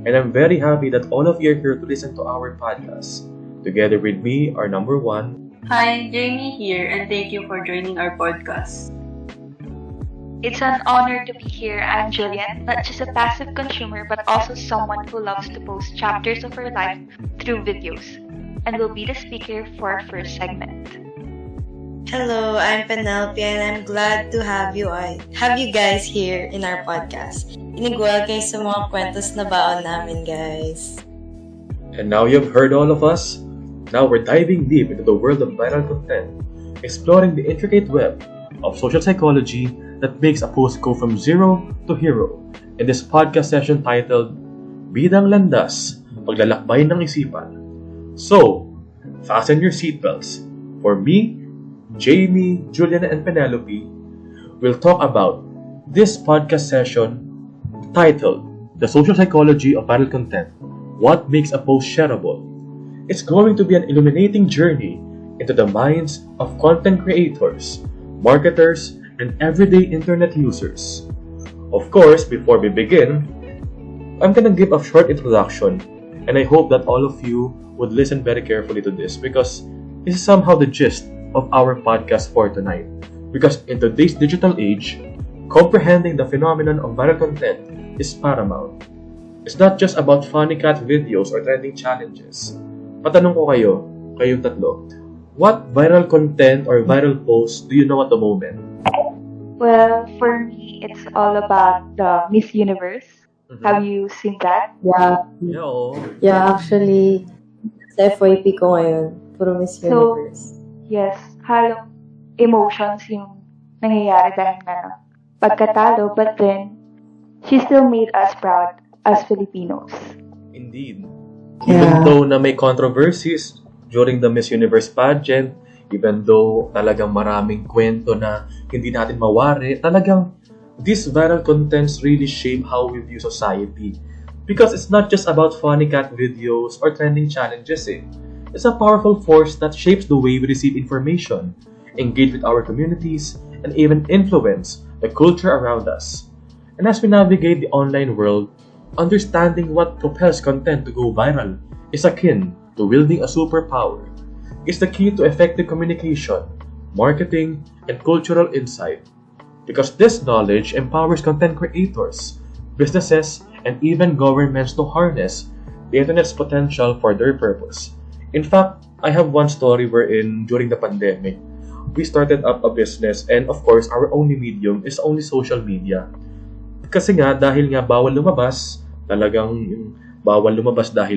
and I'm very happy that all of you are here to listen to our podcast. Together with me, our number one. Hi, Jamie here, and thank you for joining our podcast. It's an honor to be here. I'm Julian, not just a passive consumer, but also someone who loves to post chapters of her life through videos, and will be the speaker for our first segment. Hello, I'm Penelope, and I'm glad to have you guys here in our podcast. Inigwal kayo sa mga kwentos na baon namin, guys. And now you've heard all of us. Now we're diving deep into the world of viral content, exploring the intricate web of social psychology that makes a post go from zero to hero in this podcast session titled Bidang Landas, Paglalakbay ng Isipan. So, fasten your seatbelts. For me, Jamie, Julian, and Penelope will talk about this podcast session titled The Social Psychology of Viral Content, What Makes a Post Shareable. It's going to be an illuminating journey into the minds of content creators, marketers, and everyday internet users. Of course, before we begin, I'm gonna give a short introduction, and I hope that all of you would listen very carefully to this because this is somehow the gist of our podcast for tonight. Because in today's digital age, comprehending the phenomenon of viral content is paramount. It's not just about funny cat videos or trending challenges. Patanong ko kayong tatlo, what viral content or viral post do you know at the moment? Well, for me, it's all about the Miss Universe. Have you seen that? Yeah, actually, sa FYP ko ngayon, puro Miss Universe. Yes, halong emotions yung nangyayari dahil nga pagkatalo, but then, she still made us proud as Filipinos. Indeed. Even though na may controversies during the Miss Universe pageant, even though talagang maraming kwento na hindi natin mawari, talagang these viral contents really shape how we view society. Because it's not just about funny cat videos or trending challenges It's a powerful force that shapes the way we receive information, engage with our communities, and even influence the culture around us. And as we navigate the online world, understanding what propels content to go viral is akin to wielding a superpower. It's the key to effective communication, marketing, and cultural insight. Because this knowledge empowers content creators, businesses, and even governments to harness the internet's potential for their purpose. In fact, I have one story wherein during the pandemic, we started up a business and of course, our only medium is only social media. Kasi nga, dahil nga bawal lumabas, dahil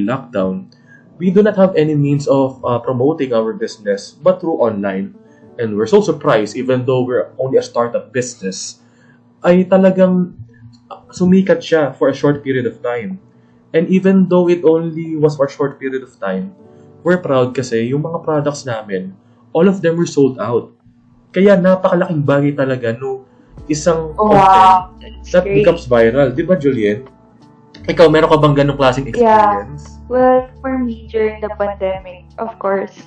lockdown, we do not have any means of promoting our business but through online. And we're so surprised, even though we're only a startup business, ay talagang sumikat siya for a short period of time. And even though it only was for a short period of time, we're proud kasi yung mga products namin, all of them were sold out. Kaya napakalaking bagay talaga no isang content that becomes viral. Di ba, Julian? Ikaw, meron ka bang ganong klaseng experience? Yeah. Well, for me, during the pandemic, of course,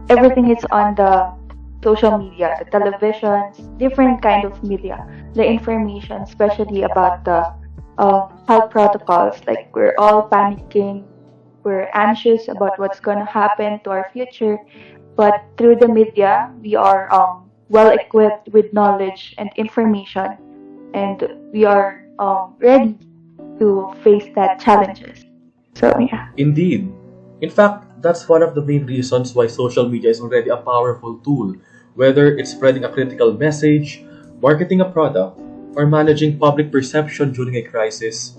everything is on the social media, the televisions, different kind of media, the information, especially about the health protocols. Like, we're all panicking, we're anxious about what's going to happen to our future. But through the media, we are well equipped with knowledge and information, and we are ready to face that challenges. So yeah. Indeed. In fact, that's one of the main reasons why social media is already a powerful tool, whether it's spreading a critical message, marketing a product, or managing public perception during a crisis.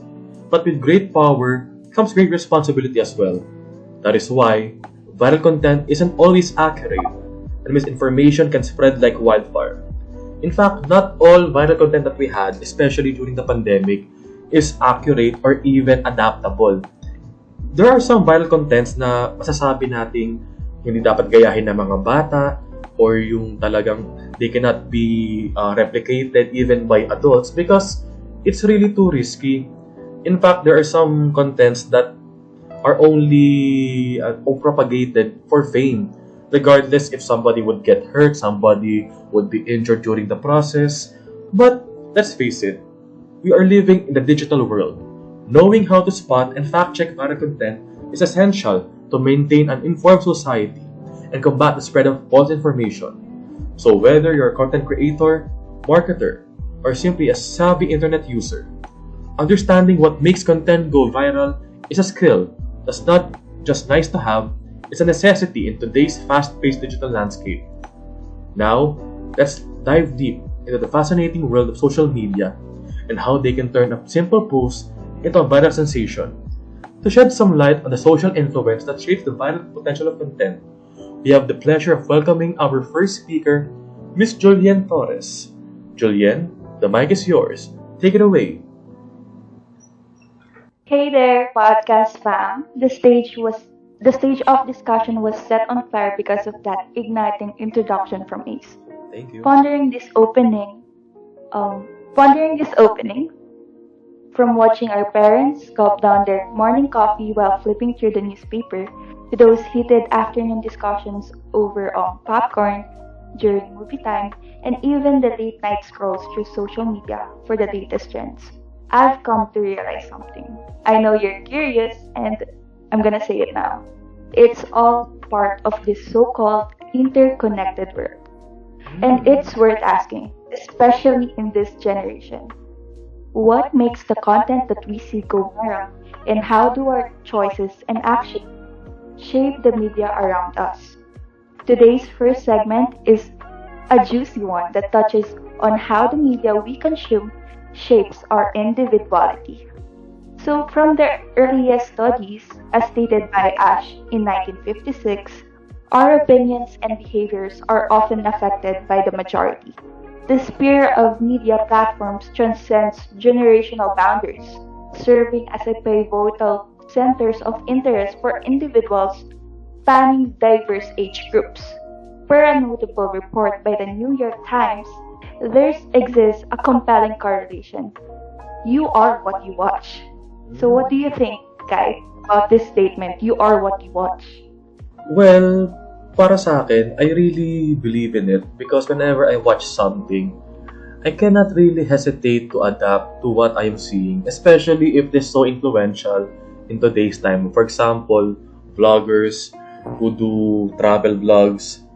But with great power comes great responsibility as well. That is why viral content isn't always accurate, and misinformation can spread like wildfire. In fact, not all viral content that we had, especially during the pandemic, is accurate or even adaptable. There are some viral contents na masasabi nating hindi dapat gayahin ng mga bata or yung talagang they cannot be replicated even by adults because it's really too risky. In fact, there are some contents that are only propagated for fame, regardless if somebody would get hurt, somebody would be injured during the process. But let's face it, we are living in the digital world. Knowing how to spot and fact-check viral content is essential to maintain an informed society and combat the spread of false information. So whether you're a content creator, marketer, or simply a savvy internet user, understanding what makes content go viral is a skill that's not just nice to have, it's a necessity in today's fast-paced digital landscape. Now, let's dive deep into the fascinating world of social media and how they can turn a simple post into a viral sensation. To shed some light on the social influence that shapes the viral potential of content, we have the pleasure of welcoming our first speaker, Miss Julienne Torres. Julienne, the mic is yours. Take it away. Hey there, podcast fam. The stage of discussion was set on fire because of that igniting introduction from Ace. Thank you. Pondering this opening, from watching our parents gulp down their morning coffee while flipping through the newspaper, to those heated afternoon discussions over popcorn during movie time, and even the late night scrolls through social media for the latest trends, I've come to realize something. I know you're curious, and I'm gonna say it now. It's all part of this so-called interconnected world. And it's worth asking, especially in this generation. What makes the content that we see go viral, and how do our choices and actions shape the media around us? Today's first segment is a juicy one that touches on how the media we consume shapes our individuality. So, from the earliest studies, as stated by Ash in 1956, our opinions and behaviors are often affected by the majority. The sphere of media platforms transcends generational boundaries, serving as a pivotal centers of interest for individuals spanning diverse age groups. Per a notable report by the New York Times, there exists a compelling correlation. You are what you watch. So what do you think, Kai, about this statement, you are what you watch? Well, para sa akin, I really believe in it because whenever I watch something, I cannot really hesitate to adapt to what I am seeing, especially if it's so influential in today's time. For example, vloggers who do travel vlogs,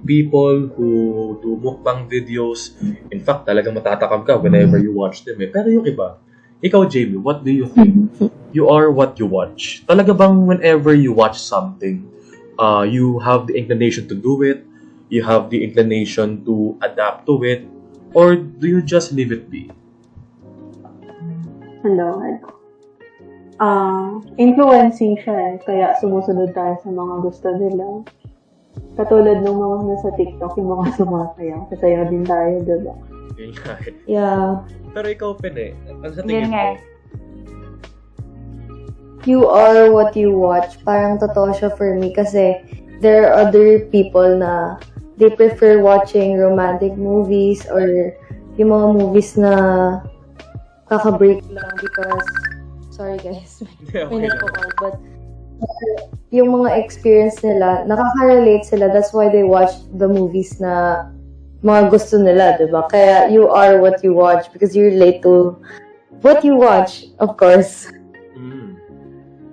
people who do mukbang videos. In fact, talagang matatakam ka whenever you watch them. Pero yung iba, ikaw, Jamie, what do you think? You are what you watch. Talaga bang whenever you watch something, you have the inclination to do it, you have the inclination to adapt to it, or do you just leave it be? Influencing siya kaya sumusunod tayo sa mga gusto nila. Katulad ng mga nasa TikTok, yung mga sumasayaw. Kasayaw din tayo, diba? Yun nga eh. Yeah. Pero ikaw, Pene, ano sa tingin mo? You are what you watch. Parang totoo siya for me kasi there are other people na they prefer watching romantic movies or yung mga movies na kaka-break lang because sorry guys, may nagpo-call but yung mga experience nila, nakaka-relate sila, that's why they watch the movies na mga gusto nila, diba? Kaya you are what you watch because you relate to what you watch, of course.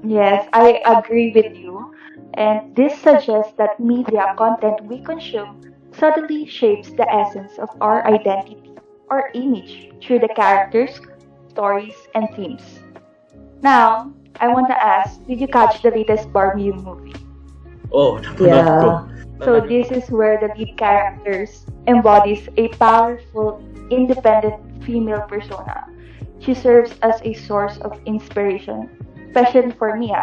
Yes, I agree with you. And this suggests that media content we consume subtly shapes the essence of our identity or image through the characters, stories, and themes. Now, I want to ask, did you catch the latest Barbie movie? Oh, napanood ko. So this is where the lead characters embodies a powerful, independent female persona. She serves as a source of inspiration, especially for me,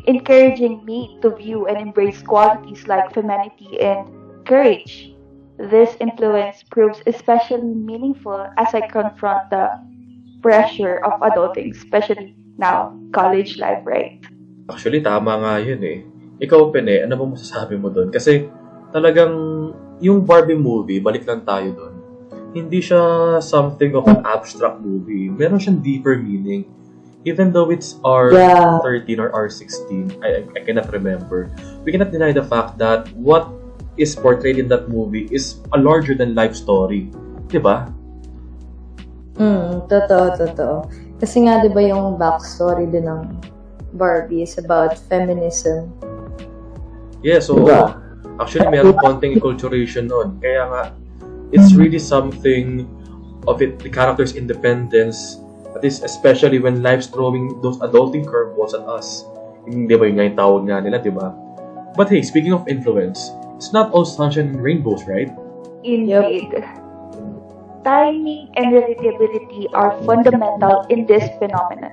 encouraging me to view and embrace qualities like femininity and courage. This influence proves especially meaningful as I confront the pressure of adulting, especially now, college life, right? Actually, tama nga yun eh. Ikaw, Pene, ano ba masasabi mo doon? Kasi talagang yung Barbie movie, balik lang tayo doon. Hindi siya something of an abstract movie. Meron siyang deeper meaning. Even though it's R13 or R16, I cannot remember. We cannot deny the fact that what is portrayed in that movie is a larger-than-life story. Diba? Totoo. Kasi nga, di ba yung backstory din ng Barbie is about feminism. Yeah, so Diba? actually meron konting enculturation nun. Kaya nga, it's really something of it, the character's independence, at least especially when life's throwing those adulting curveballs at us. Hindi ba yun nga yung tawag nga nila, di ba? But hey, speaking of influence, it's not all sunshine and rainbows, right? Indeed. Timing and relatability are fundamental in this phenomenon.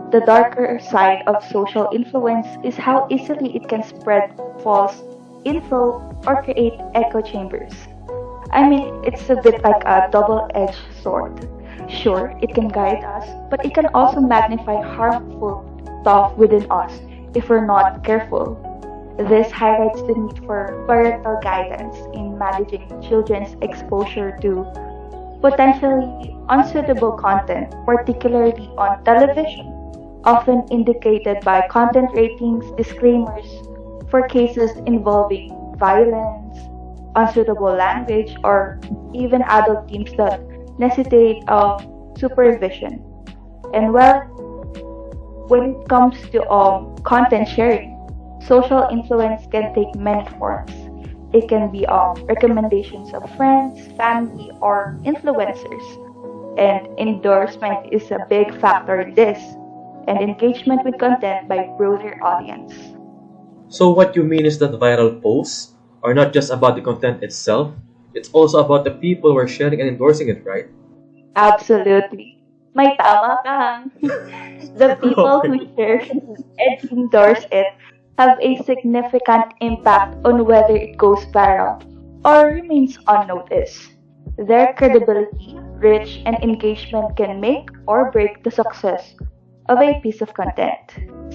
The darker side of social influence is how easily it can spread false info or create echo chambers. I mean, it's a bit like a double-edged sword. Sure, it can guide us, but it can also magnify harmful stuff within us if we're not careful. This highlights the need for parental guidance in managing children's exposure to potentially unsuitable content, particularly on television, often indicated by content ratings disclaimers for cases involving violence, unsuitable language, or even adult themes that necessitate supervision. And well, when it comes to content sharing, social influence can take many forms. It can be recommendations of friends, family, or influencers. And endorsement is a big factor in this, and engagement with content by broader audience. So what you mean is that viral posts are not just about the content itself, it's also about the people who are sharing and endorsing it, right? Absolutely. May tama ka. The people who share and endorse it have a significant impact on whether it goes viral or remains unnoticed. Their credibility, reach, and engagement can make or break the success of a piece of content.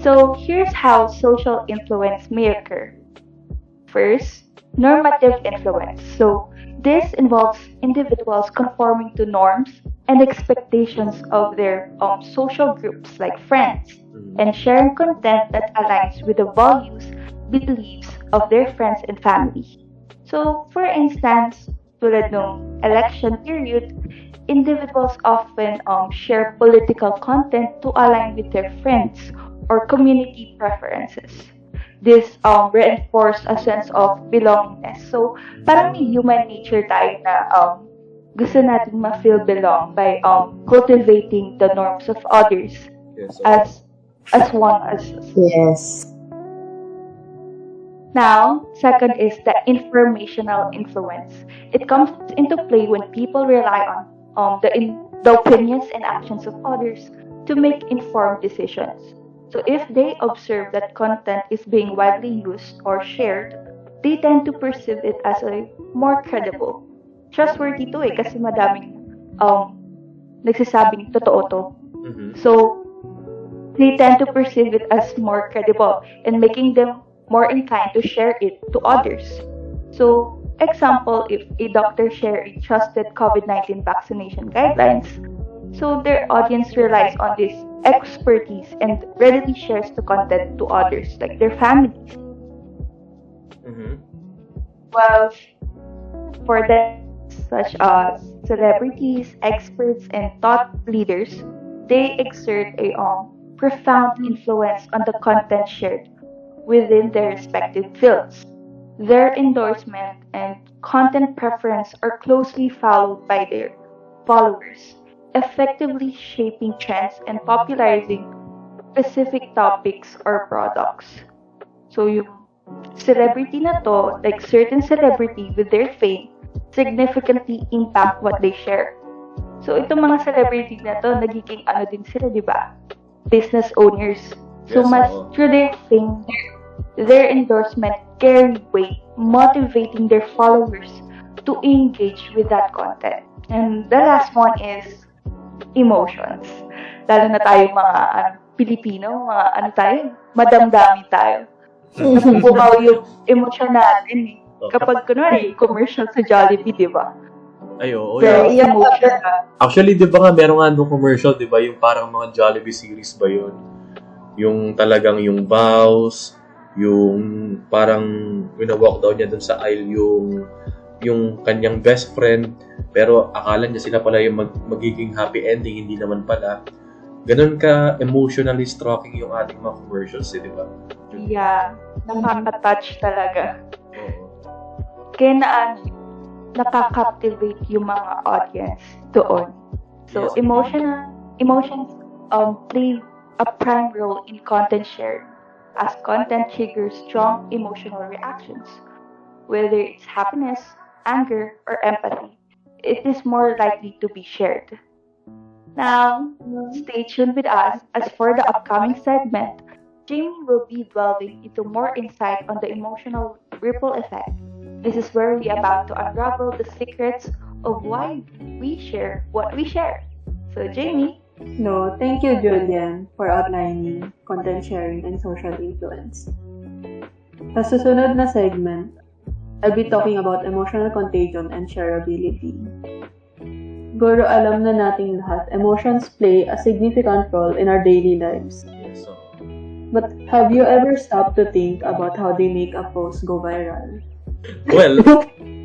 So here's how social influence may occur. First, normative influence. So this involves individuals conforming to norms and expectations of their social groups like friends and sharing content that aligns with the values, beliefs of their friends and family. So, for instance, tulad ng election period, individuals often share political content to align with their friends or community preferences. This reinforce a sense of belongingness. So, parang may human nature tayo na gusto natin ma-feel belong by cultivating the norms of others Yes, as one as us. Yes. Now, second is the informational influence. It comes into play when people rely on the opinions and actions of others to make informed decisions. So if they observe that content is being widely used or shared, they tend to perceive it as a more credible. Trustworthy to kasi madaming nagsasabing totoo to. So, they tend to perceive it as more credible and making them more inclined to share it to others. So, example, if a doctor shares a trusted COVID-19 vaccination guidelines, so their audience relies on this expertise and readily shares the content to others, like their families. Well, for them, such as celebrities, experts, and thought leaders, they exert a profound influence on the content shared within their respective fields. Their endorsement and content preference are closely followed by their followers, effectively shaping trends and popularizing specific topics or products. So yung celebrity na to, like certain celebrity with their fame, significantly impact what they share. So itong mga celebrity na to, nagiging ano din sila, di ba? Business owners. So Yes, mas oo. through their fame, their endorsement carry weight, motivating their followers to engage with that content. And the last one is emotions. Lalo na tayo mga Pilipino, mga ano tayo, madamdami tayo. Napupukaw yung emosyon natin. Kapag kunwari, commercial sa Jollibee, di ba? Ay, oo. Very Yeah. emotional. Actually, di ba nga, meron nga nung commercial, di ba? Yung parang mga Jollibee series ba yun? Yung talagang yung vows, yung parang winawalk daw niya dun sa aisle yung yung kanyang best friend, pero akala niya sila pala yung magiging happy ending, hindi naman pala. Ganun ka emotionally stalking yung ating mga commercials, di ba? Yeah, nakaka-touch talaga. Oo. Kaya nakaka-captivate yung mga audience doon. So, Yes. emotions play a prime role in content sharing, as content triggers strong emotional reactions. Whether it's happiness, anger, or empathy, it is more likely to be shared. Now, stay tuned with us as for the upcoming segment, Jamie will be delving into more insight on the emotional ripple effect. This is where we are about to unravel the secrets of why we share what we share. So, Jamie, No, thank you, Julian, for outlining content sharing and social influence. Sa susunod na segment, I'll be talking about emotional contagion and shareability. Siguro alam na nating lahat, emotions play a significant role in our daily lives. Yes, so, But have you ever stopped to think about how they make a post go viral? well,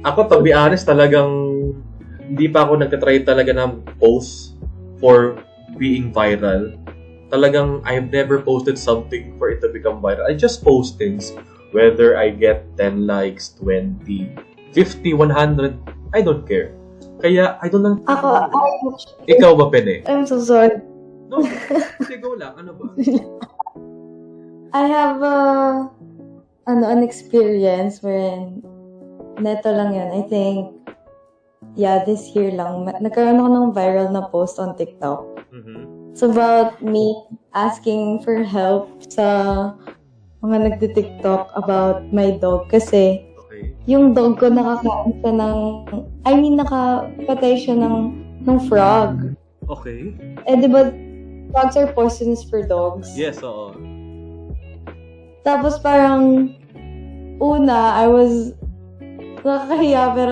ako to be honest, talagang hindi pa ako nagtatry talaga ng post for being viral. Talagang I've never posted something for it to become viral. I just post things, whether I get 10 likes, 20, 50, 100, I don't care. Kaya, I don't know. Ikaw ba, Pene? I'm so sorry. No, sige, go lang. Ano ba? I have an experience wherein neto lang yun. I think, this year lang. Nagkaroon ako ng viral na post on TikTok. Mm-hmm. It's about me asking for help sa mga nagti-TikTok about my dog. Kasi, Okay. yung dog ko nakakain siya nakapatay siya ng frog. Okay. Eh, di ba, frogs are poisonous for dogs? Yes, oo. Tapos parang, I was, nakakahiya, pero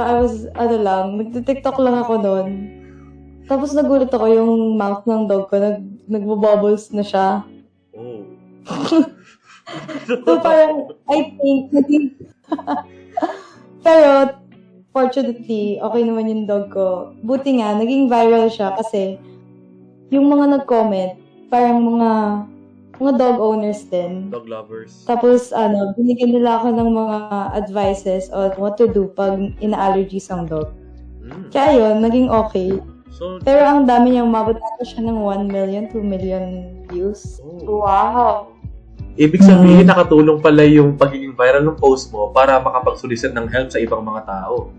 nagti-TikTok lang ako noon. Tapos nagulat ako yung mouth ng dog ko, nagbo-bubbles na siya. Oh. So parang, I think, pero, fortunately, okay naman yung dog ko. Buti nga, naging viral siya kasi yung mga nag-comment, parang mga dog owners din. Dog lovers. Tapos, binigyan nila ako ng mga advices on what to do pag ina-allergies ang dog. Mm. Kaya yun, naging okay. So, Pero ang dami niyang umabot ata siya ng 1 million, 2 million views. oh. wow. Ibig sabihin, nakatulong pala yung pagiging viral ng post mo para makapagsolicit ng help sa ibang mga tao.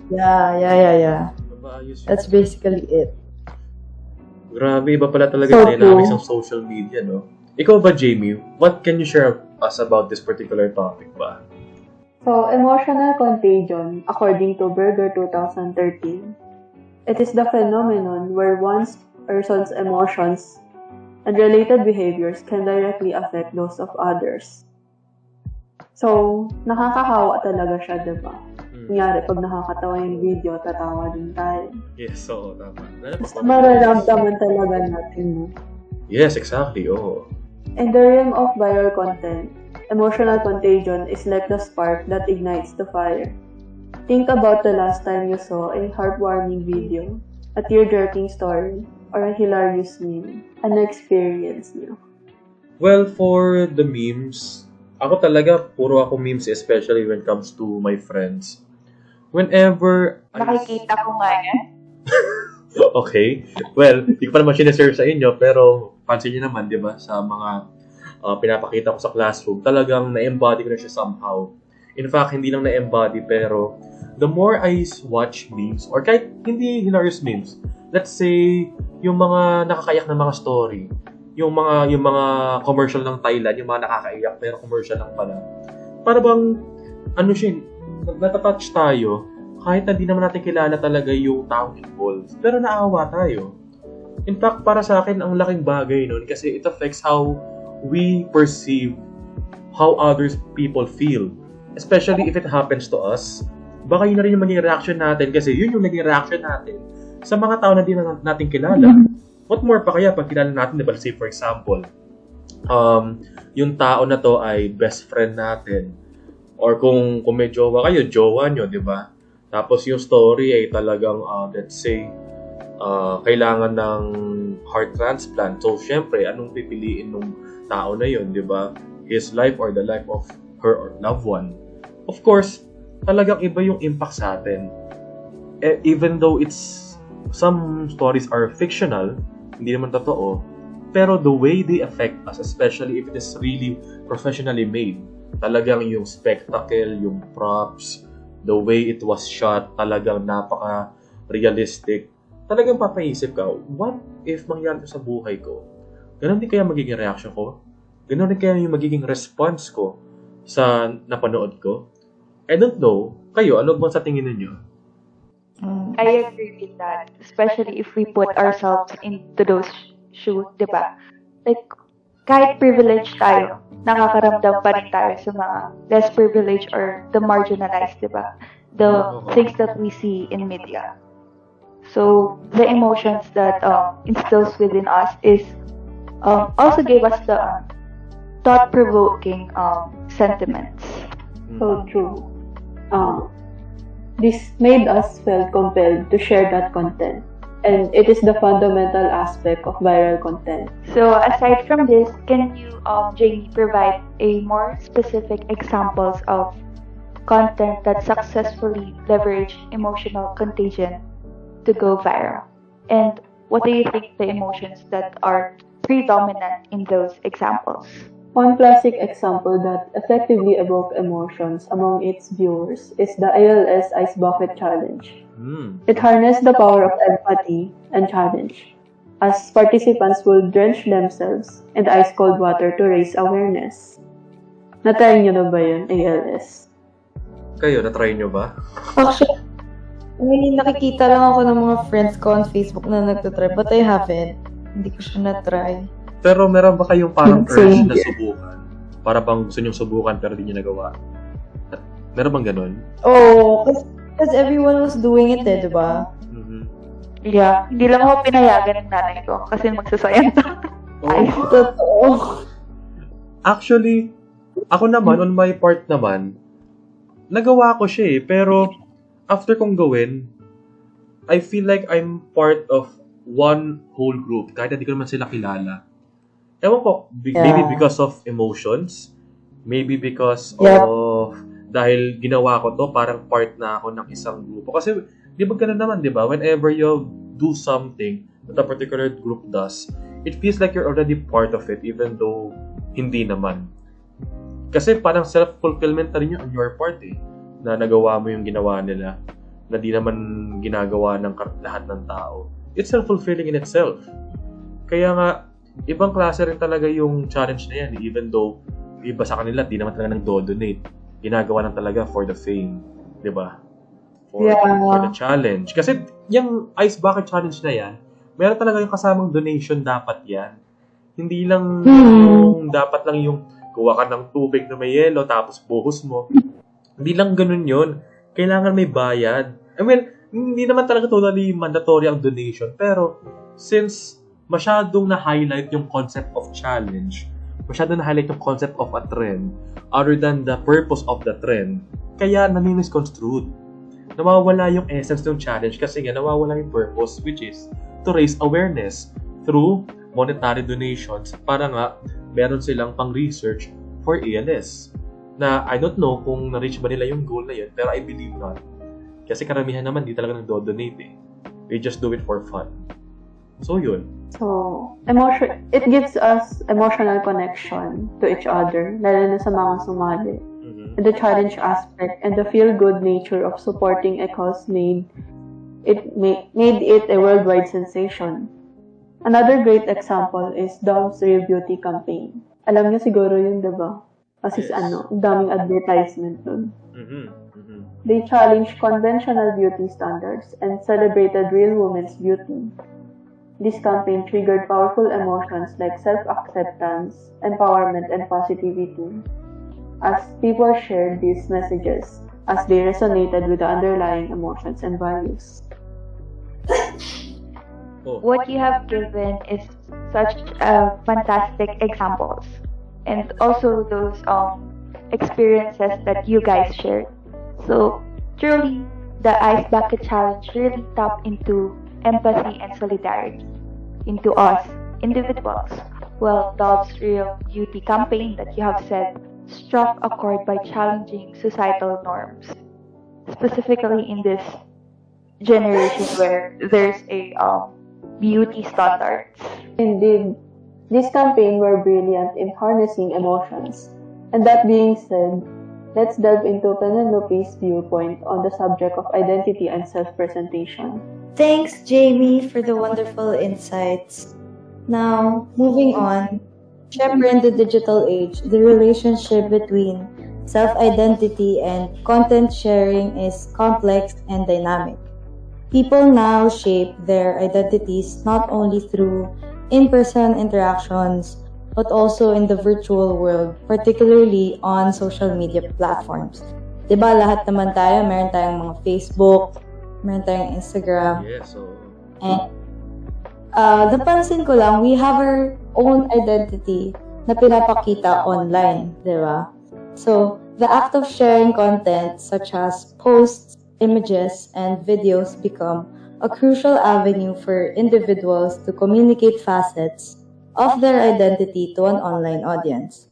Yeah. Ayos yun. That's basically it. Grabe, iba pala talaga So yung dynamics true. ng social media, no? Ikaw ba, Jamie? What can you share us about this particular topic ba? So, emotional contagion, according to Berger 2013, it is the phenomenon where one person's emotions and related behaviors can directly affect those of others. So, nakakahawa talaga siya, diba? Kunyari, pag nakakatawa yung video, tatawa din tayo. Yes, oo, tama. Basta mararamdaman talaga natin, no? Yes, exactly, oo. In the realm of viral content, emotional contagion is like the spark that ignites the fire. Think about the last time you saw a heartwarming video, a tear-jerking story, or a hilarious meme. Ano experience niyo? Well, for the memes, ako talaga, puro ako memes, especially when it comes to my friends. Whenever Nakikita ko nga yan. Okay. Well, hindi ko pa naman sinashare sa inyo, pero pansin niyo naman, di ba, sa mga pinapakita ko sa classroom, talagang na-embody ko na siya somehow. In fact, hindi lang na-embody, pero the more I watch memes, or kahit hindi hilarious memes, let's say, yung mga nakakaiyak na mga story, yung mga commercial ng Thailand, yung mga nakakaiyak pero commercial lang pala. Para bang natatouch tayo kahit hindi naman natin kilala talaga yung taong involved. Pero naawa tayo. In fact, para sa akin, ang laking bagay nun kasi it affects how we perceive how others people feel. Especially if it happens to us. Baka yun na rin yung maging reaction natin kasi yun yung naging reaction natin sa mga tao na di natin kilala. What more pa kaya pag kilala natin, diba? Say for example, yung tao na to ay best friend natin. Or kung may jowa kayo, jowa nyo, di ba? Tapos yung story ay talagang, let's say, kailangan ng heart transplant. So, syempre, anong pipiliin ng tao na yun, di ba? His life or the life of her or loved one. Of course, talagang iba yung impact sa atin. Even though some stories are fictional, hindi naman totoo, pero the way they affect us, especially if it is really professionally made, talagang yung spectacle, yung props, the way it was shot, talagang napaka-realistic. Talagang papaisip ka, what if mangyari sa buhay ko? Ganon din kaya magiging reaction ko? Ganon din kaya yung magiging response ko sa napanood ko? I don't know. Kayo, ano ba sa tingin ninyo? I agree with that. Especially if we put ourselves into those shoes, di ba? Like, kahit privileged tayo, nakakaramdam pa rin tayo sa mga less privileged or the marginalized, di ba? The things that we see in media. So, the emotions that instills within us is also gave us the thought-provoking sentiments. So true. This made us feel compelled to share that content. And it is the fundamental aspect of viral content. So, aside from this, can you, Jamie, provide a more specific examples of content that successfully leverage emotional contagion to go viral? And what do you think the emotions that are predominant in those examples? One classic example that effectively evoked emotions among its viewers is the ALS Ice Bucket Challenge. It harnessed the power of empathy and challenge, as participants will drench themselves in ice-cold water to raise awareness. Na-try nyo na ba yun, ALS? Kayo, na-try nyo ba? Actually, nakikita lang ako ng mga friends ko on Facebook na nagtatry, but I haven't. Hindi ko siya na-try. Pero meron ba kayong parang urge na subukan? Para bang gusto nyo subukan pero di nyo nagawa? Meron bang ganun? Oh, because everyone was doing it di ba? Mm-hmm. Yeah, hindi lang ako pinayagan ng nanay ko kasi magsasayang Ay, totoo. Actually, ako naman, on my part naman, nagawa ko siya pero after kong gawin, I feel like I'm part of one whole group kahit hindi ko naman sila kilala. Ewan ko, maybe because of emotions, maybe because of dahil ginawa ko to, parang part na ako ng isang grupo. Kasi, di ba ganun naman, di ba? Whenever you do something that a particular group does, it feels like you're already part of it, even though hindi naman. Kasi parang self-fulfillment na rin yun on your part na nagawa mo yung ginawa nila, na di naman ginagawa ng lahat ng tao. It's self-fulfilling in itself. Kaya nga, ibang klase rin talaga yung challenge na yan, even though iba sa kanila, di naman talaga nag-donate. Ginagawa lang talaga for the fame, di ba? For the challenge. Kasi yung Ice Bucket Challenge na yan, meron talaga yung kasamang donation dapat yan. Hindi lang yung dapat lang yung kuha ka ng tubig na may yelo tapos buhos mo. Hindi lang ganun yun. Kailangan may bayad. I mean, hindi naman talaga totally mandatory ang donation. Pero, since masyadong na-highlight yung concept of challenge, masyadong na-highlight yung concept of a trend, other than the purpose of the trend, kaya nami-misconstrued. Nawawala yung essence ng challenge kasi nga nawawala yung purpose, which is to raise awareness through monetary donations para nga meron silang pang-research for ALS. Na I don't know kung na-reach ba nila yung goal na yun, pero I believe not. Kasi karamihan naman di talaga nagdo-donate They just do it for fun. So yun. So, it gives us emotional connection to each other, lalo na sa mga sumali. And the challenge aspect and the feel-good nature of supporting a cause made it a worldwide sensation. Another great example is Dove's Real Beauty campaign. Alam niyo siguro yun, diba? Kasi daming advertisement nun. They challenged conventional beauty standards and celebrated real women's beauty. This campaign triggered powerful emotions like self-acceptance, empowerment, and positivity. As people shared these messages, as they resonated with the underlying emotions and values. What you have given is such fantastic examples. And also those experiences that you guys shared. So, truly, the Ice Bucket Challenge really tapped into empathy and solidarity into us, individuals. Well, Dove's Real Beauty campaign that you have said struck a chord by challenging societal norms, specifically in this generation where there's a beauty standards. Indeed, this campaign were brilliant in harnessing emotions. And that being said, let's delve into Penelope's viewpoint on the subject of identity and self-presentation. Thanks, Jamie, for the wonderful insights. Now, moving on. Syempre, in the digital age, the relationship between self-identity and content sharing is complex and dynamic. People now shape their identities not only through in-person interactions, but also in the virtual world, particularly on social media platforms. Diba, lahat naman tayo, meron tayong mga Facebook, meron tayong Instagram. Yeah, so... And napansin ko lang, we have our own identity na pinapakita online, diba? So, the act of sharing content such as posts, images, and videos become a crucial avenue for individuals to communicate facets of their identity to an online audience.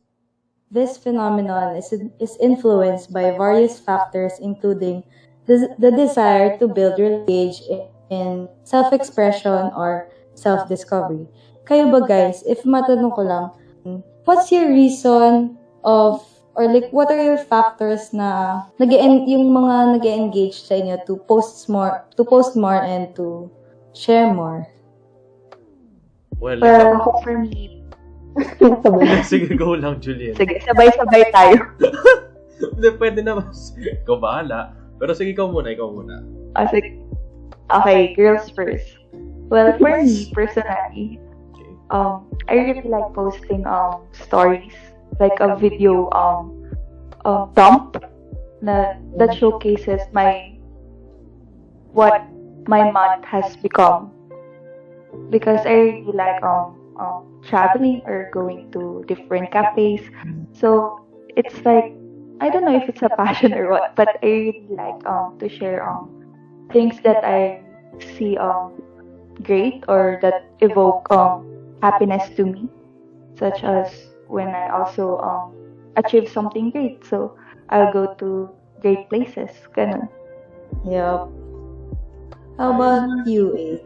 This phenomenon is influenced by various factors including the desire to build or engage in self-expression or self-discovery. Kayo ba guys, if matanong ko lang, what's your reason of, or like, what are your factors na yung mga nag-engage sa inyo to post more and to share more? Well, Ako for me, sige, go lang, Julian. sige, sabay-sabay tayo. Hindi, pwede naman. Ikaw bahala. Pero sige, ikaw muna. Sige. Okay, girls first. Well, for me, personally, I really like posting stories, like a video dump that showcases what my month has become. Because I really like traveling or going to different cafes. So it's like, I don't know if it's a passion or what, but I really like to share things that I see great or that evoke happiness to me, such as when I also achieve something great. So I'll go to great places. Ganun. Yup. How about you, Ace?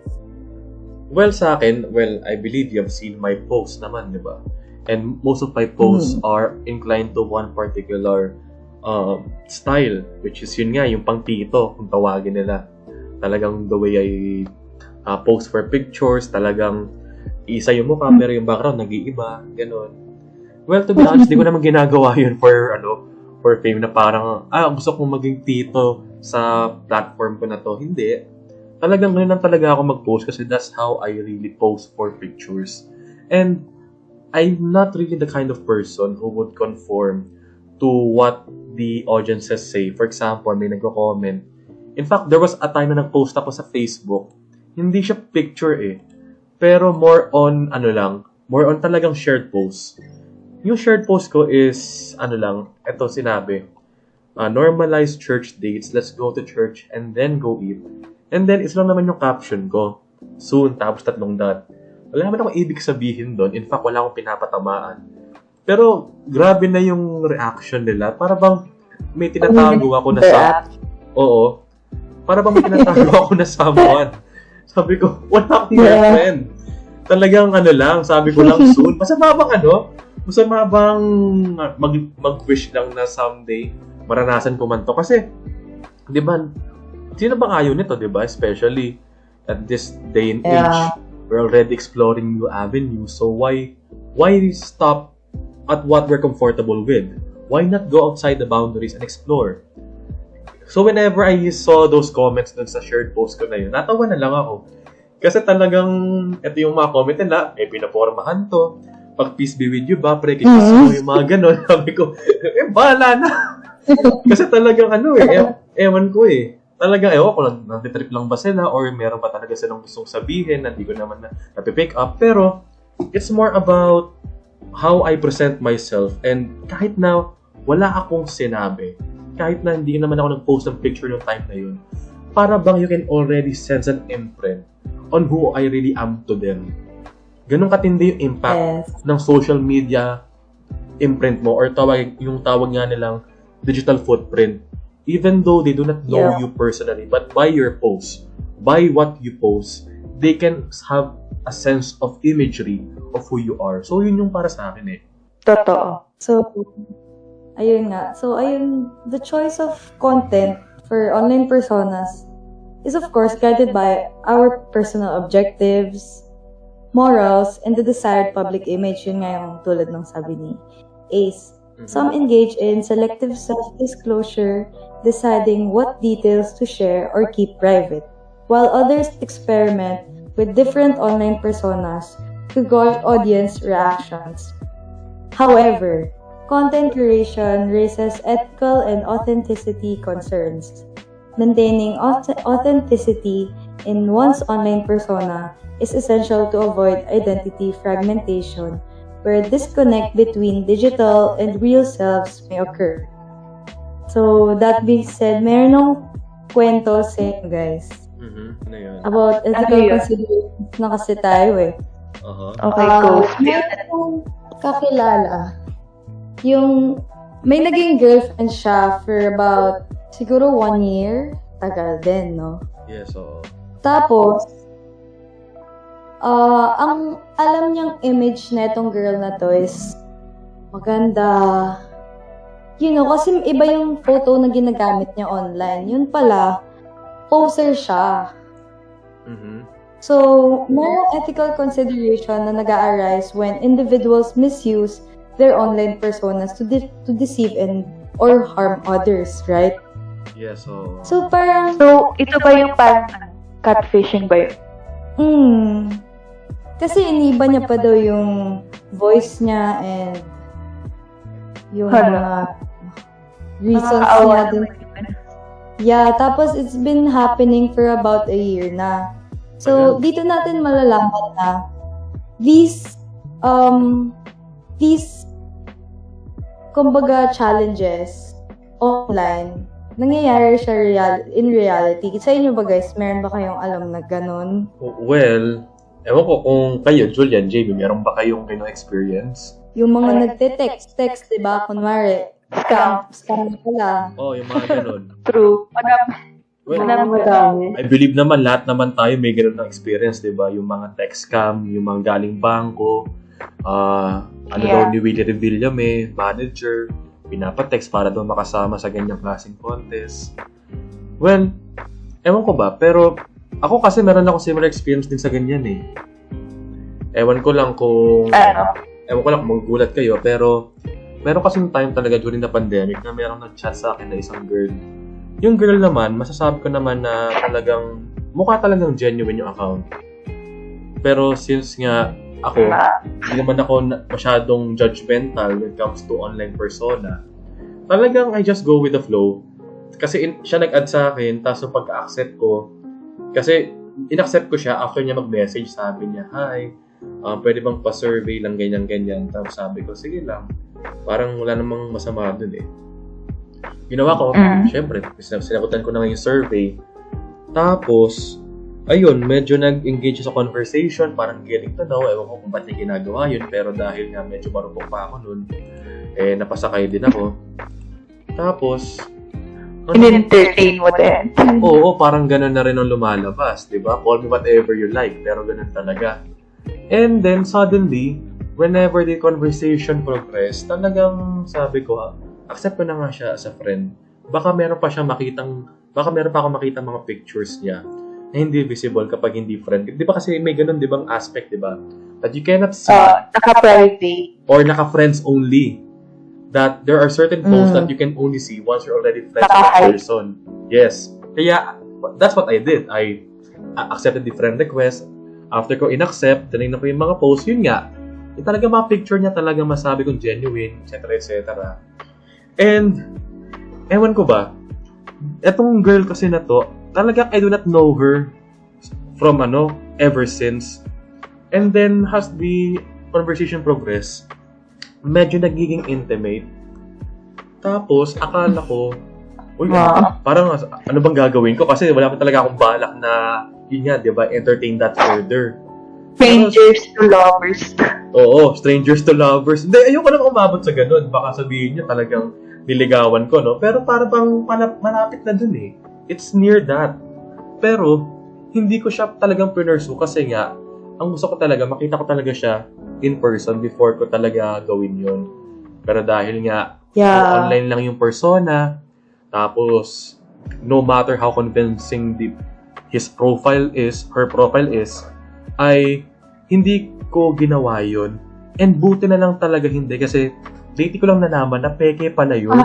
Well, sa akin, I believe you have seen my posts naman, di ba? And most of my posts are inclined to one particular style, which is yun nga, yung pang tito, kung tawagin nila. Talagang the way I post for pictures, talagang isa yung mukha, pero yung background nag-iiba, gano'n. Well, to be honest, di ko naman ginagawa yun for fame na parang, gusto kong maging tito sa platform ko na to. Hindi. Talagang ganun lang talaga ako mag-post kasi that's how I really post for pictures. And I'm not really the kind of person who would conform to what the audiences say. For example, may nagko-comment. In fact, there was a time na nag-post ako sa Facebook. Hindi siya picture pero more on talagang shared post. Yung shared post ko is, ito sinabi, normalize church dates, let's go to church and then go eat. And then, isa lang naman yung caption ko. Soon, tapos 3 dot. Wala naman akong ibig sabihin doon. In fact, wala akong pinapatamaan. Pero, grabe na yung reaction nila. Para bang may tinatago ako na Oo. Para bang may tinatago ako na someone. Sabi ko, wala akong girlfriend. Talagang sabi ko lang soon. Masama bang mag-wish lang na someday maranasan ko man to. Kasi, di ba, sino bang ayaw nito, di ba? Especially at this day and age, we're already exploring new avenues. So why stop at what we're comfortable with? Why not go outside the boundaries and explore? So whenever I saw those comments dun sa shared post ko na yun, natawa na lang ako. Kasi talagang, ito yung mga comment nila, pinapormahan to. Pag peace be with you ba, pre, kiss mo yung mga ganon. Sabi ko, bahala na. Kasi talagang ewan ko talagang, ewan ko lang, natitrip lang ba sila or meron ba talaga silang gustong sabihin na hindi ko naman napipick up. Pero, it's more about how I present myself. And kahit now, wala akong sinabi. Kahit na hindi naman ako nag-post ng picture ng time na yun. Para bang you can already sense an imprint on who I really am to them. Ganun katindi yung impact ng social media imprint mo or yung tawag nga nilang digital footprint. Even though they do not know you personally, but by your post, by what you post, they can have a sense of imagery of who you are. So, yun yung para sa akin eh. Totoo. So, ayun nga. So, the choice of content for online personas is of course guided by our personal objectives, morals, and the desired public image. Yun nga yung tulad ng sabi ni Ace. Some engage in selective self-disclosure, deciding what details to share or keep private, while others experiment with different online personas to gauge audience reactions. However, content curation raises ethical and authenticity concerns. Maintaining authenticity in one's online persona is essential to avoid identity fragmentation, where disconnect between digital and real selves may occur. So, that being said, meron ng kwento sa inyo, guys. Ano yun? About ethical considerations na kasi tayo eh. Okay, go. Meron akong kakilala. Yung may naging girlfriend siya for about siguro 1 year. Tagal din, no? Yes, oo. Tapos, ang alam niyang image na itong girl na to is maganda. You know, kasi iba yung photo na ginagamit niya online. Yun pala, poser siya. So, mayroong ethical consideration na nag-a-arise when individuals misuse their online personas to deceive or harm others, right? Yes, oo. So, parang... So, ito ba yung parang catfishing ba yun? Kasi iniba niya pa daw yung voice niya and yung mga reasons niya din. Yeah, tapos it's been happening for about a year na. So, dito natin malalaman na these kumbaga challenges online, nangyayari siya in reality. Sa inyo ba guys, meron ba kayong alam na ganun? Well, ewan ko kung kayo, Julian, JB, meron ba kayong experience? Yung mga nagte-text, diba? Kunwari, scam pala. Yung mga ganun. True. Well, Madami. I believe naman, lahat naman tayo may ganun na experience, diba? Yung mga text scam, yung mga galing bangko, daw ni Willie Revillame, manager, pinapatext para daw makasama sa ganyang klaseng contest. Well, ewan ko ba, pero ako kasi meron ako similar experience din sa ganyan eh. Ewan ko lang kung magugulat kayo, pero meron kasing time talaga during the pandemic na meron nag-chat sa akin na isang girl. Yung girl naman, masasabi ko naman na talagang mukha talagang genuine yung account. Pero since nga ako, hindi naman ako masyadong judgmental when it comes to online persona, talagang I just go with the flow. Kasi siya nag-add sa akin, tapos pagka-accept ko, kasi in-accept ko siya after niya mag-message, sabi niya, hi, pwede bang pa-survey lang ganyan-ganyan. Tapos sabi ko, sige lang. Parang wala namang masama dun eh. Ginawa ko, syempre, sinagutan ko na yung survey. Tapos, ayun, medyo nag-engage sa conversation, parang getting to know, ewan ko kung ba't niya ginagawa yun, pero dahil nga medyo marupok pa ako nun, napasakay din ako. Tapos, in-entertain mo din. Oo, parang ganun na rin ang lumalabas, di ba? Call me whatever you like, pero ganun talaga. And then, suddenly, whenever the conversation progress, talagang sabi ko, accept ko na nga siya as a friend. Baka meron pa akong makitang mga pictures niya na hindi visible kapag hindi friend. Di ba kasi may ganun, di bang aspect, di ba? That you cannot see. Naka-private. Or naka-friends only. That there are certain posts that you can only see once you're already friends with that person. Yes. Kaya, that's what I did. I accepted the friend request. After ko in-accept, tinignan ko yung mga posts, yun nga. Yung talaga mga picture niya talaga masabi kong genuine, etc. etc. And, ewan ko ba, etong girl kasi na to, talagang I do not know her from ever since. And then, as the conversation progress, medyo nagiging intimate. Tapos, akala ko, uy, parang ano bang gagawin ko? Kasi wala pa talaga akong balak na, yun nga, di ba, entertain that further. Strangers to lovers. Oo, strangers to lovers. Hindi, ayoko na umabot sa ganun. Baka sabihin niya talagang niligawan ko, no? Pero para bang malapit na dun eh. It's near that. Pero, hindi ko siya talagang pinursu kasi nga, ang gusto ko talaga, makita ko talaga siya in person before ko talaga gawin yun. Pero dahil nga, online lang yung persona, tapos, no matter how convincing her profile is, ay hindi ko ginawa yun. And buti na lang talaga hindi kasi lately ko lang nalaman na peke pala yun.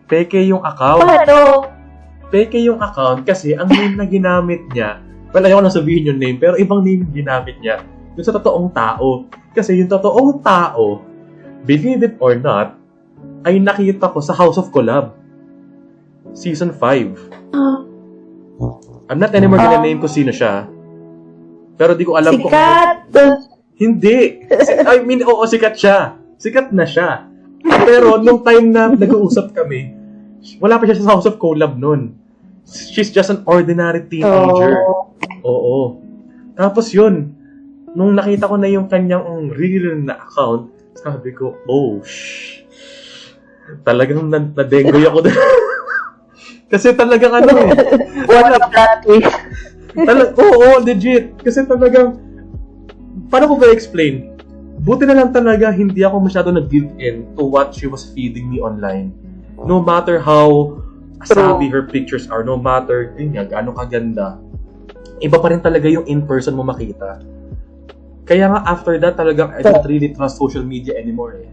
Peke yung account. Peke yung account kasi ang name na ginamit niya, well, ayoko na sabihin yung name, pero ibang name yung ginamit niya yung sa totoong tao. Kasi yung totoong tao, believe it or not, ay nakita ko sa House of Collab. Season 5. I'm not anymore gonna name ko sino siya. Pero di ko alam kung... Hindi. I mean, oo, sikat siya. Sikat na siya. Pero nung time na nag-uusap kami, wala pa siya sa House of Collab nun. She's just an ordinary teenager. Oo. Tapos yun, nung nakita ko na yung kanyang real na account, sabi ko, talagang nadengoy ako doon. Kasi talagang One of that way. Oo, legit. Kasi talagang, paano ko ba-explain? Buti na lang talaga hindi ako masyado nag-give in to what she was feeding me online. No matter how savvy her pictures are, no matter gaano kaganda, iba pa rin talaga yung in-person mo makita. Kaya nga after that talagang I don't really trust social media anymore eh.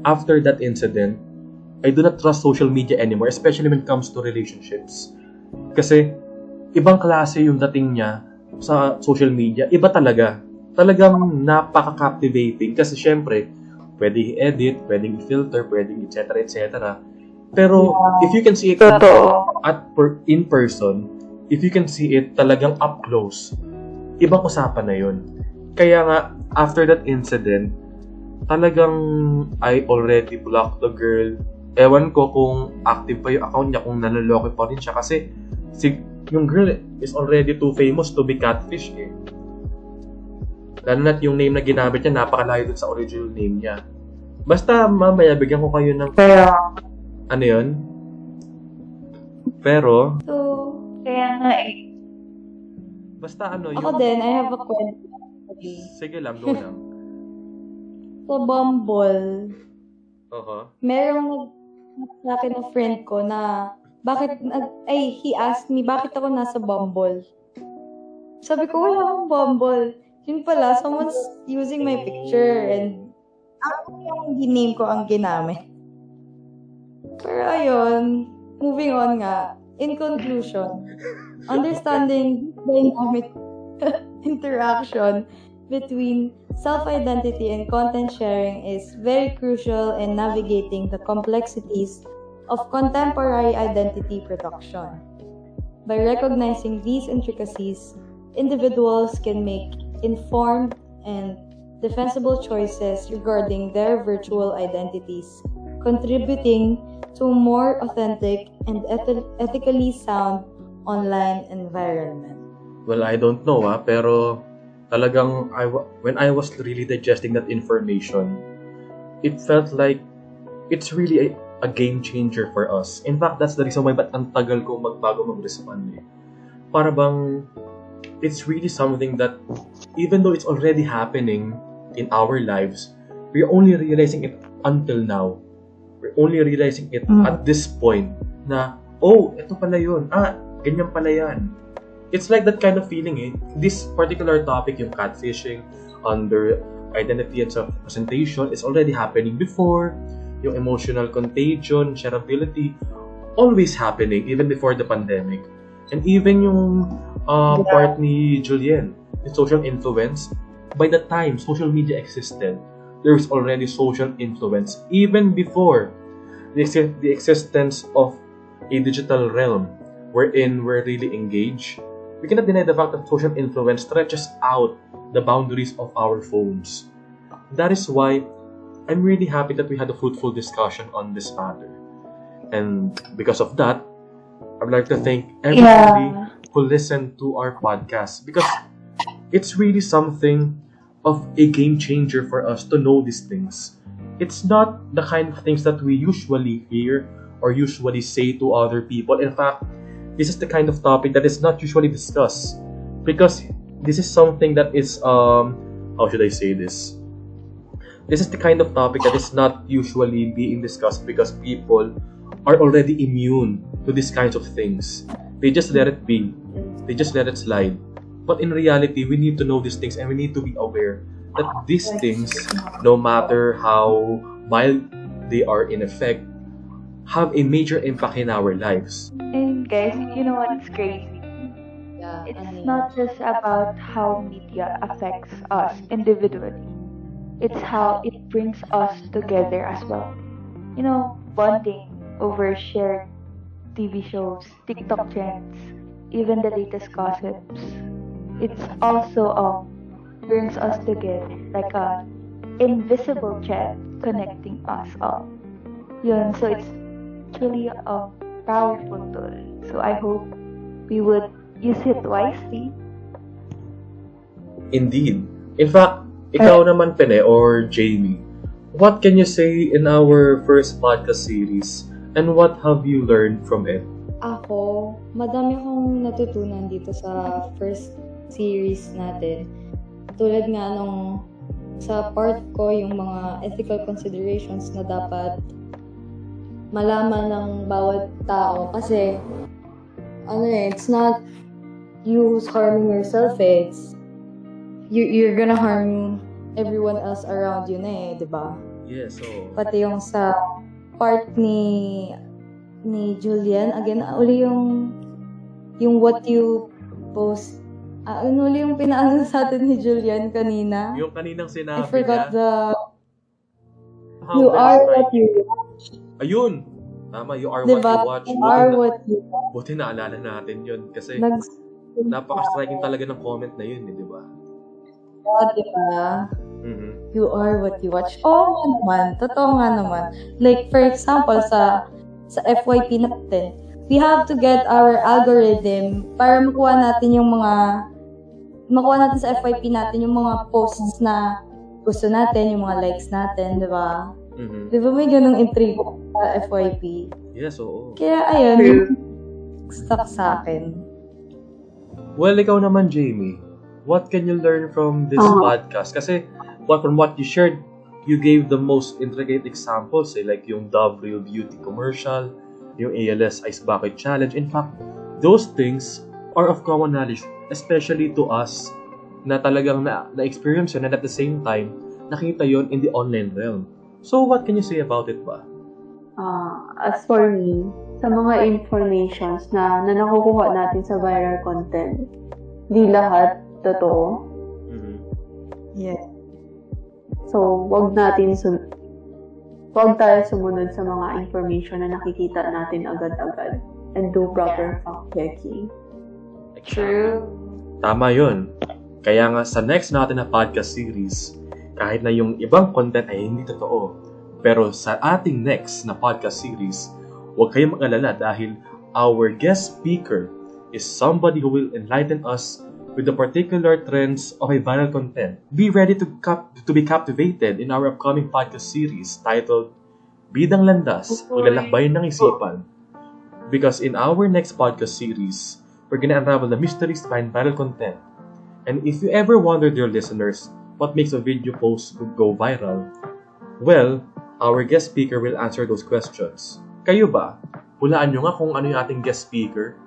After that incident, I do not trust social media anymore, especially when it comes to relationships. Kasi ibang klase yung dating niya sa social media. Iba talaga. Talagang napaka-captivating. Kasi syempre, pwedeng i-edit, pwedeng i-filter, pwedeng etc. Pero if you can see it in person, if you can see it talagang up close, ibang usapan na yun. Kaya nga, after that incident, talagang I already blocked the girl. Ewan ko kung active pa yung account niya, kung naloloko pa rin siya. Kasi yung girl is already too famous to be catfish eh. Lalo na't yung name na ginamit niya, napakalayo dun sa original name niya. Basta mamaya, bigyan ko kayo ng... Ano yun? Pero... Kaya nga eh. Basta ano Ako din, I have a question. Sige lang, go lang. Sa Bumble, merong sa akin na friend ko na he asked me, bakit ako nasa Bumble? Sabi ko, wala akong Bumble. Yun pala, someone's using my picture and ako yung name ko ang ginamit. Pero ayun, moving on nga. In conclusion, understanding dynamic interaction between self-identity and content sharing is very crucial in navigating the complexities of contemporary identity production. By recognizing these intricacies, individuals can make informed and defensible choices regarding their virtual identities, contributing to a more authentic and ethically sound online environment. Well, I don't know pero talagang when I was really digesting that information, it felt like it's really a game changer for us. In fact, that's the reason why ba't ang tagal ko magbago mag-respond eh. Para bang it's really something that even though it's already happening in our lives, we're only realizing it until now. We're only realizing it at this point na, ito pala yun. Ganyan pala yan. It's like that kind of feeling eh. This particular topic, yung catfishing, under identity and self-presentation, is already happening before. Yung emotional contagion, shareability, always happening even before the pandemic. And even yung part ni Julien, yung social influence, by the time social media existed, there's already social influence even before the existence of a digital realm wherein we're really engaged. We cannot deny the fact that social influence stretches out the boundaries of our phones. That is why I'm really happy that we had a fruitful discussion on this matter. And because of that, I'd like to thank everybody who listened to our podcast, because it's really something of a game changer for us to know these things. It's not the kind of things that we usually hear or usually say to other people. In fact, this is the kind of topic that is not usually discussed, because this is something that is how should I say this? This is the kind of topic that is not usually being discussed because people are already immune to these kinds of things. They just let it be. They just let it slide. But in reality, we need to know these things and we need to be aware that these things, no matter how mild they are in effect, have a major impact in our lives. And guys, you know what's crazy? Yeah, It's not just about how media affects us individually. It's how it brings us together as well. You know, bonding over shared TV shows, TikTok trends, even the latest gossips. It's also brings us together like a invisible thread connecting us all. Yun, so it's truly a powerful tool. So I hope we would use it wisely. Indeed. In fact, ikaw naman, Pene, or Jamie, what can you say in our first podcast series and what have you learned from it? Ako, madami akong natutunan dito sa first series natin. Tulad nga nung sa part ko, yung mga ethical considerations na dapat malaman ng bawat tao. Kasi, it's not you who's harming yourself, it's you're gonna harm everyone else around you na di ba? Yeah, so... Pati yung sa part ni Julian, again, uli yung what you post, uli yung pinaano sa atin ni Julian kanina. Yung kaninang sinabi I forgot niya, you are what you watch. Ayun! Tama, you are Diba? what you watch. You are what you watch. Buti naalala natin yun kasi napaka-striking talaga ng comment na yun, di ba? Diba? Mm-hmm. You are what you watch. Oo nga naman. Totoo nga naman. Like, for example, sa FYP natin, we have to get our algorithm para makuha natin sa FYP natin yung mga posts na gusto natin, yung mga likes natin, di ba? Mm-hmm. Di ba may ganung intrigue sa FYP? Yes, oo. Kaya, ayun, stuck sa akin. Well, ikaw naman, Jamie. What can you learn from this podcast? Kasi, from what you shared, you gave the most intricate examples, like yung Dove Real Beauty commercial, yung ALS Ice Bucket Challenge. In fact, those things are of common knowledge, especially to us, na talagang na-experience yun, and at the same time, nakita yun in the online realm. So, what can you say about it ba? As for me, sa mga informations na nakukuha natin sa viral content, di lahat totoo. Mm-hmm. Yeah. So, wag tayo sumunod sa mga information na nakikita natin agad-agad and do proper fact-checking. True. Tama yun. Kaya nga sa next natin na podcast series, kahit na yung ibang content ay hindi totoo, pero sa ating next na podcast series, huwag kayong mag-alala dahil our guest speaker is somebody who will enlighten us with the particular trends of a viral content. Be ready to be captivated in our upcoming podcast series titled Bidang Landas, Paglalakbay ng Isipan. Because in our next podcast series, we're gonna unravel the mysteries behind viral content. And if you ever wonder, dear listeners, what makes a video post go viral, well, our guest speaker will answer those questions. Kayo ba? Hulaan nyo nga kung ano yung ating guest speaker,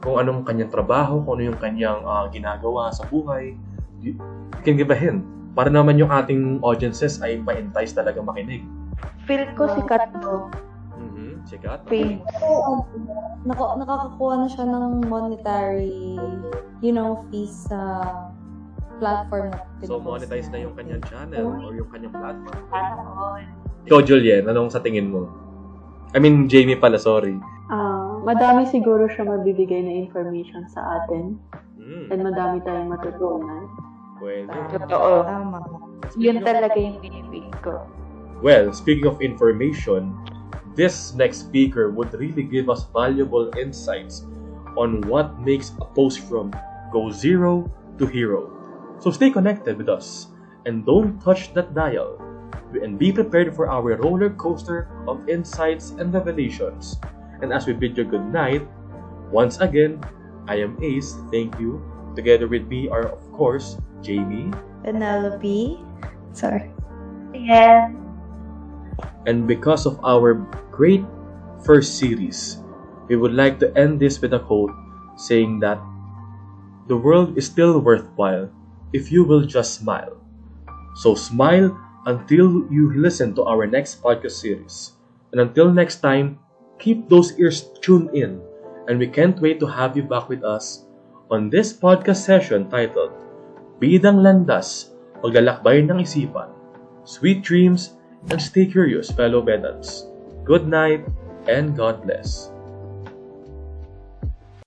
kung anong kanyang trabaho, kung ano yung kanyang ginagawa sa buhay. You can give a hint. Para naman yung ating audiences ay ma-entice talaga makinig. Feel ko sikat to. Mm-hmm. Sikat. Famous. Nakakakuha na siya ng monetary, fees sa platform na So, monetize na yung kanyang channel or yung kanyang platform. Ano? Ikaw, Julien, anong sa tingin mo? I mean, Jamie pala, sorry. Madami siguro siya mabibigay na information sa atin. And madami tayong matutunan. Pwede. Totoo. Tama. Yun talaga yung binibig ko. Well, speaking of information, this next speaker would really give us valuable insights on what makes a post from go zero to hero. So stay connected with us and don't touch that dial. And be prepared for our roller coaster of insights and revelations. And as we bid you good night, once again, I am Ace, thank you. Together with me are, of course, Jamie, Penelope. Sorry. And and because of our great first series, we would like to end this with a quote saying that the world is still worthwhile if you will just smile. So smile until you listen to our next podcast series. And until next time, keep those ears tuned in, and we can't wait to have you back with us on this podcast session titled Bidang Landas, Paglalakbay ng Isipan. Sweet dreams and stay curious, fellow Bedans. Good night and God bless.